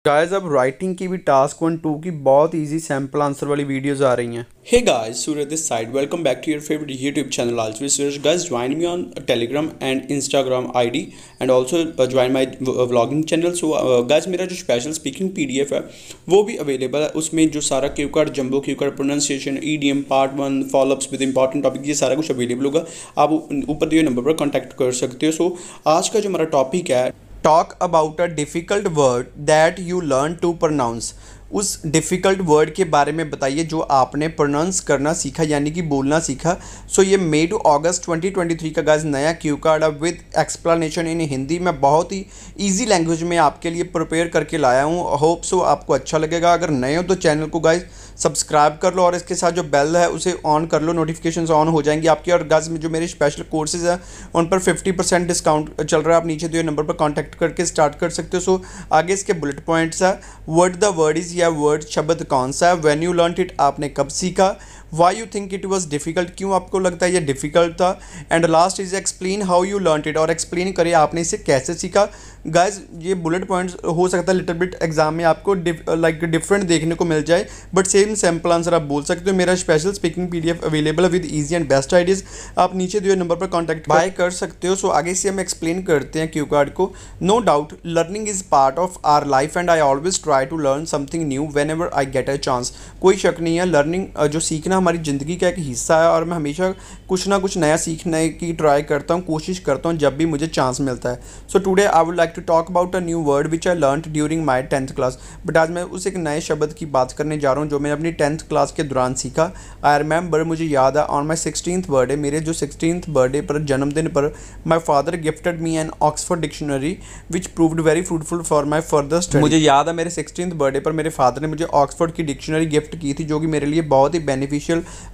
Guys अब writing की भी टास्क 1 2 की बहुत इजी सैम्पल आंसर वाली वीडियोस आ रही हैं। Hey guys, Surya this side. Welcome back to your favorite YouTube channel. Also, Suraj, guys, join me on Telegram and Instagram ID, and also join my vlogging channel. So, guys, मेरा जो special speaking PDF है वो भी available है। उसमें जो सारा Q card, jumbo Q card, pronunciation, EDM part 1, follow-ups with important topic, ये सारा कुछ अवेलेबल होगा। आप ऊपर दिए नंबर पर कॉन्टैक्ट कर सकते हो। सो आज का जो हमारा टॉपिक है, talk about a difficult word that you learn to pronounce. उस डिफ़िकल्ट वर्ड के बारे में बताइए जो आपने प्रोनाउंस करना सीखा, यानी कि बोलना सीखा। सो ये मई टू अगस्त 2023 का गाइस नया क्यू कार्ड अब विद एक्सप्लेनेशन इन हिंदी में बहुत ही इजी लैंग्वेज में आपके लिए प्रिपेयर करके लाया हूँ। होप सो आपको अच्छा लगेगा। अगर नए हो तो चैनल को गाइस सब्सक्राइब कर लो और इसके साथ जो बेल है उसे ऑन कर लो, नोटिफिकेशंस ऑन हो जाएंगी आपके। और गाइस में जो मेरे स्पेशल कोर्सेज हैं उन पर 50% डिस्काउंट चल रहा है। आप नीचे दिए नंबर पर कांटेक्ट करके स्टार्ट कर सकते हो। सो आगे इसके बुलेट पॉइंट्स है। वर्ड द वर्ड इज़, या वर्ड शब्द कौन सा है। व्हेन यू लर्न इट, आपने कब सीखा। Why you think it was difficult, क्यों आपको लगता है ये डिफ़िकल्ट था। And last is explain how you learn it, और एक्सप्लेन करिए आपने इसे कैसे सीखा। गाइज ये बुलेट पॉइंट्स हो सकता है लिटिल बिट एग्जाम में आपको डिफरेंट देखने को मिल जाए, बट सेम सैम्पल आंसर आप बोल सकते हो। मेरा स्पेशल स्पीकिंग PDF अवेलेबल है with easy and best ideas. आप नीचे दिए नंबर पर कॉन्टैक्ट बाय कर सकते हो। सो आगे से हम एक्सप्लेन करते हैं क्यू कार्ड को। No doubt learning is part of our life and I always try to learn something new whenever I get a chance. कोई शक नहीं है, लर्निंग जो सीखना हमारी ज़िंदगी का एक हिस्सा है और मैं हमेशा कुछ ना कुछ नया सीखने की ट्राई करता हूँ, कोशिश करता हूँ जब भी मुझे चांस मिलता है। So today I would like to talk about a new word which I learned during my 10th class. But आज मैं उस एक नए शब्द की बात करने जा रहा हूँ जो मैंने अपनी 10th क्लास के दौरान सीखा। आई रिमेंबर, मुझे याद है, ऑन माई 16th बर्थडे, मेरे जो 16th बर्थडे पर, जन्मदिन पर, my father gifted me an Oxford dictionary which proved very fruitful for my further study. मुझे याद है मेरे 16th बर्थडे पर मेरे फादर ने मुझे ऑक्सफोर्ड की डिक्शनरी गिफ्ट की थी, जो कि मेरे लिए बहुत ही बेनिफिशियल,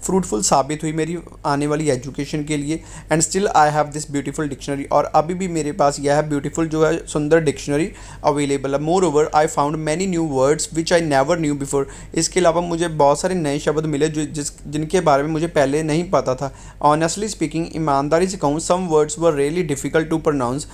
फ्रूटफुल साबित हुई मेरी आने वाली एजुकेशन के लिए। And still I have this beautiful dictionary, और अभी भी मेरे पास यह ब्यूटीफुल जो है सुंदर डिक्शनरी अवेलेबल है। More over I found many new words which I never knew before. इसके अलावा मुझे बहुत सारे नए शब्द मिले जिनके बारे में मुझे पहले नहीं पता था। ऑनेस्टली स्पीकिंग, ईमानदारी से कहूँ, some words were really difficult to pronounce.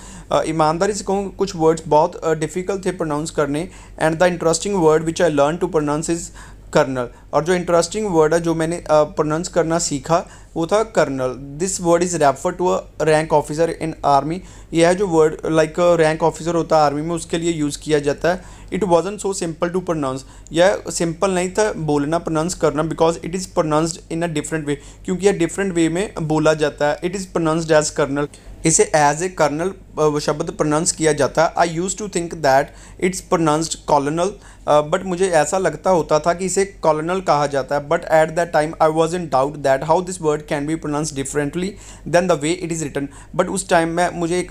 ईमानदारी से कहूँ कुछ वर्ड्स बहुत डिफ़िकल्ट थे प्रोनाउंस करने। And the interesting word which I learn to pronounce is colonel. और जो इंटरेस्टिंग वर्ड है जो मैंने प्रोनाउंस करना सीखा वो था colonel. This word is refer to a rank officer in army. यह जो वर्ड लाइक रैंक ऑफिसर होता है आर्मी में, उसके लिए यूज़ किया जाता है। It wasn't so simple to pronounce, यह सिंपल नहीं था बोलना, प्रोनाउंस करना, because it is pronounced in a different way, क्योंकि यह डिफरेंट वे में बोला जाता है। It is pronounced as colonel, इसे एज ए कर्नल शब्द प्रोनाउंस किया जाता है। I use to think that it's pronounced colonel, but मुझे ऐसा लगता होता था कि इसे कॉलोनल कहा जाता है। But at that time I was in doubt that how this word can be pronounce differently than the way it is written. But उस टाइम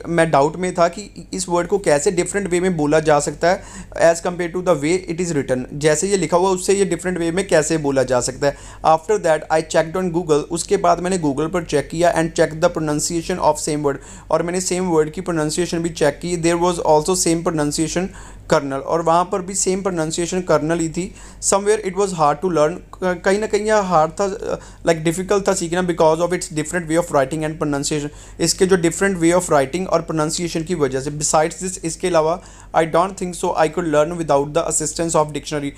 मैं डाउट में था कि इस वर्ड को कैसे डिफरेंट वे में बोला जा सकता है as compare to the way it is written. जैसे ये लिखा हुआ उससे ये डिफरेंट वे में कैसे बोला जा सकता है। After that I checked on Google, उसके बाद मैंने गूगल पर चेक किया and check the pronunciation of same word, और मैंने सेम वर्ड की प्रोनाउंसिएशन भी चेक की। There was also same pronunciation colonel, और वहाँ पर भी सेम प्रोनाउंसिएशन कर्नल ही थी। Somewhere it was hard to learn, कहीं ना कहीं यह हार्ड था, लाइक डिफ़िकल्ट था सीखना, because of its different way of writing and pronunciation. इसके जो डिफरेंट वे ऑफ राइटिंग और प्रोनाउंसिएशन की वजह से। बिसाइड्स दिस, इसके अलावा I don't think so I could learn without the assistance of dictionary.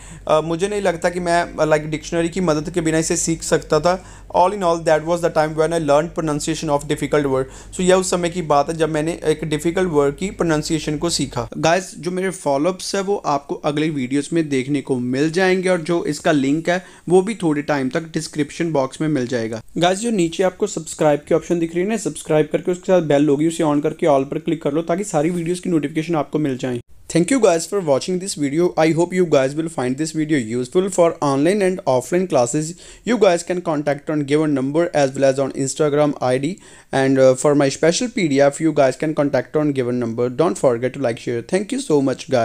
मुझे नहीं लगता कि मैं लाइक डिक्शनरी की मदद के बिना इसे सीख सकता था। All in all that was the time when I learn pronunciation of difficult word. So यह उस समय की बात है जब मैंने एक डिफिकल्ट वर्ड की प्रोनाउंसिएशन को सीखा। गाइस जो मेरे फॉलोअप्स है वो आपको अगले वीडियोस में देखने को मिल जाएंगे, और जो इसका लिंक है वो भी थोड़े टाइम तक डिस्क्रिप्शन बॉक्स में मिल जाएगा। गाइस जो नीचे आपको सब्सक्राइब की ऑप्शन दिख रही है ना, सब्सक्राइब करके उसके साथ बेल होगी, उसे ऑन करके ऑल पर क्लिक कर लो ताकि सारी वीडियोस की नोटिफिकेशन आपको मिल जाए। Thank you guys for watching this video. I hope you guys will find this video useful for online and offline classes. You guys can contact on given number as well as on Instagram ID. And for my special PDF, you guys can contact on given number. Don't forget to like, share. Thank you so much guys.